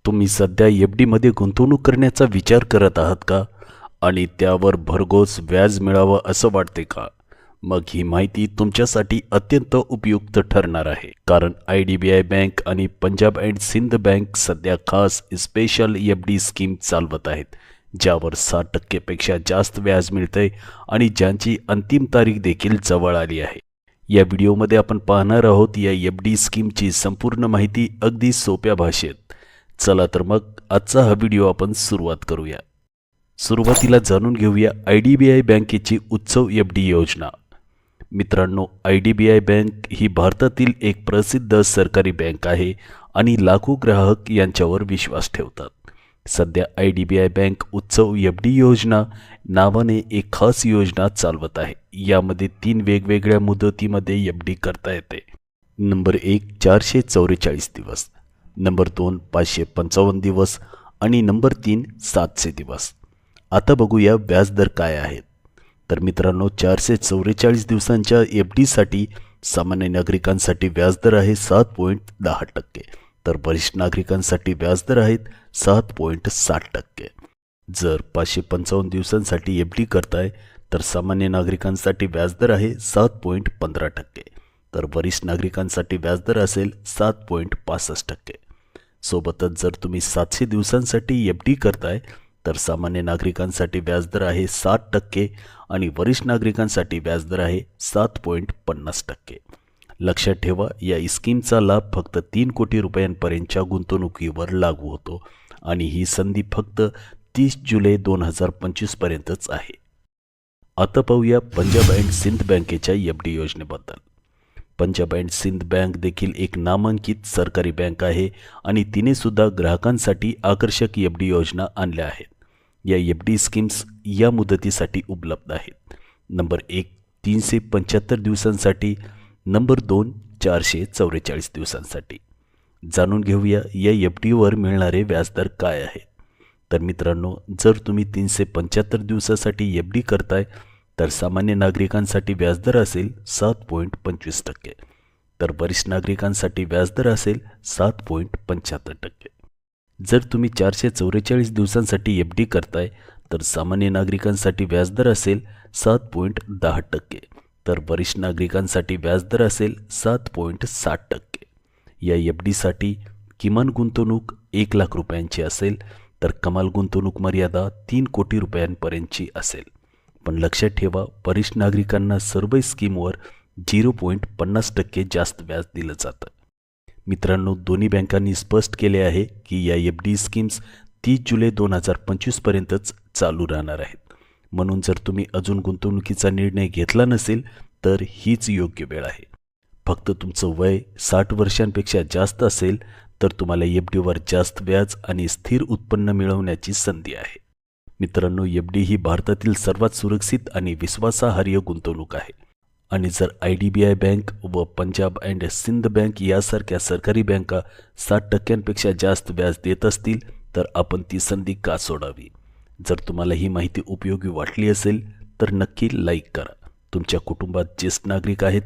तुम्ही सध्या एफ.डी. मध्ये गुंतवणूक करण्याचा विचार करत आहात का? आणि त्यावर भरघोस व्याज मिळावं असं वाटते का? मग ही माहिती तुमच्यासाठी अत्यंत उपयुक्त ठरणार आहे. कारण IDBI बँक आणि पंजाब अँड सिंध बँक सध्या खास स्पेशल एफ.डी. स्कीम चालवत आहेत, ज्यावर 60% पेक्षा जास्त व्याज मिळते आणि ज्यांची अंतिम तारीख देखील जवळ आली आहे. या व्हिडिओमध्ये आपण पाहणार आहोत या एफ.डी. स्कीमची संपूर्ण माहिती अगदी सोप्या भाषेत. चला तर मग आजचा हा व्हिडिओ आपण सुरुवात करूया. सुरुवातीला जाणून घेऊया IDBI बँकेची उत्सव एफ.डी. योजना. मित्रांनो, IDBI बँक ही भारतातील एक प्रसिद्ध सरकारी बँक आहे आणि लाखो ग्राहक यांच्यावर विश्वास ठेवतात. सध्या IDBI बँक उत्सव एफ.डी. योजना नावाने एक खास योजना चालवत आहे. यामध्ये 3 वेगवेगळ्या मुदतीमध्ये एफ.डी. करता येते. नंबर 1 444 दिवस, नंबर 2 555 दिवस आणि नंबर 3 700 दिवस. आता बघूया व्याजदर काय आहेत. तर मित्रांनो, 444 दिवसांच्या एफ.डी.साठी सामान्य नागरिकांसाठी व्याजदर आहे 7.10%, तर वरिष्ठ नागरिकांसाठी व्याजदर आहेत 7.60%. जर 555 दिवसांसाठी एफ.डी. करताय तर सामान्य नागरिकांसाठी व्याजदर आहे 7.15%, तर वरिष्ठ नागरिकांसाठी व्याजदर असेल 7.65%. सोबतच जर तुम्ही 700 दिवसांसाठी एफ.डी. करताय तर सामान्य नागरिकांसाठी व्याजदर आहे 7% आणि वरिष्ठ नागरिकांसाठी व्याजदर आहे 7.50%. लक्षात ठेवा, या स्कीमचा लाभ फक्त 3 कोटी रुपयांपर्यंतच्या गुंतवणुकीवर लागू होतो आणि ही संधी फक्त 30 जुलै 2025 पर्यंतच आहे. आता पाहूया पंजाब अँड सिंध बँकेच्या एफ.डी. योजनेबद्दल. पंजाब अँड सिंध बँक देखील एक नामांकित सरकारी बँक आहे आणि तिने सुद्धा ग्राहकांसाठी आकर्षक एफ.डी. योजना आणल्या आहेत. या एफ.डी. स्कीम्स या मुदतीसाठी उपलब्ध आहेत. नंबर 1 375 दिवसांसाठी, नंबर 2 444 दिवसांसाठी. जाणून घेऊया या एफ.डी.वर मिळणारे व्याजदर काय आहेत. तर मित्रांनो, जर तुम्ही 375 दिवसासाठी एफ.डी. करताय तर सामान्य नागरिकांसाठी व्याजदर असेल 7.25%, तर वरिष्ठ नागरिकांसाठी व्याजदर असेल 7.75%. जर तुम्ही 444 दिवसांसाठी एफ.डी. करताय तर सामान्य नागरिकांसाठी व्याजदर असेल 7.10%, तर वरिष्ठ नागरिकांसाठी व्याजदर असेल 7.60%. या एफ.डी.साठी किमान गुंतवणूक 1 लाख रुपयांची असेल, तर कमाल गुंतवणूक मर्यादा 3 कोटी रुपयांपर्यंतची असेल. पण लक्षात ठेवा, वरिष्ठ नागरिकांना सर्व स्कीमवर 0.50% जास्त व्याज दिलं जातं. मित्रांनो, दोन्ही बँकांनी स्पष्ट केले आहे की या एफ.डी. स्कीम्स 30 जुलै 2025 पर्यंतच चालू राहणार आहेत. म्हणून जर तुम्ही अजून गुंतवणुकीचा निर्णय घेतला नसेल तर हीच योग्य वेळ आहे. फक्त तुमचं वय 60 वर्षांपेक्षा जास्त असेल तर तुम्हाला एफ.डी.वर जास्त व्याज आणि स्थिर उत्पन्न मिळवण्याची संधी आहे. मित्रांनो, एफ.डी. ही भारतातील सर्वात सुरक्षित आणि विश्वासार्ह गुंतवणूक आहे आणि जर IDBI बँक व पंजाब अँड सिंध बँक यासारख्या सरकारी बँका 60% जास्त व्याज देत असतील तर आपण ती संधी का सोडावी. जर तुम्हाला ही माहिती उपयोगी वाटली असेल तर नक्की लाईक करा. तुमच्या कुटुंबात ज्येष्ठ नागरिक आहेत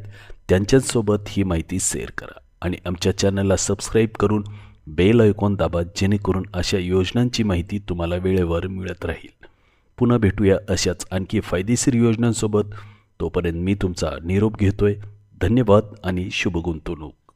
त्यांच्यासोबत ही माहिती शेअर करा आणि आमच्या चॅनलला सबस्क्राईब करून बेल आयकॉन दाबा, जेणेकरून अशा योजनांची माहिती तुम्हाला वेळेवर मिळत राहील. पुन्हा भेटूया अशाच आणखी फायदेशीर योजनांसोबत. तोपर्यंत मी तुमचा निरोप घेतोय. धन्यवाद आणि शुभ गुंतवणूक.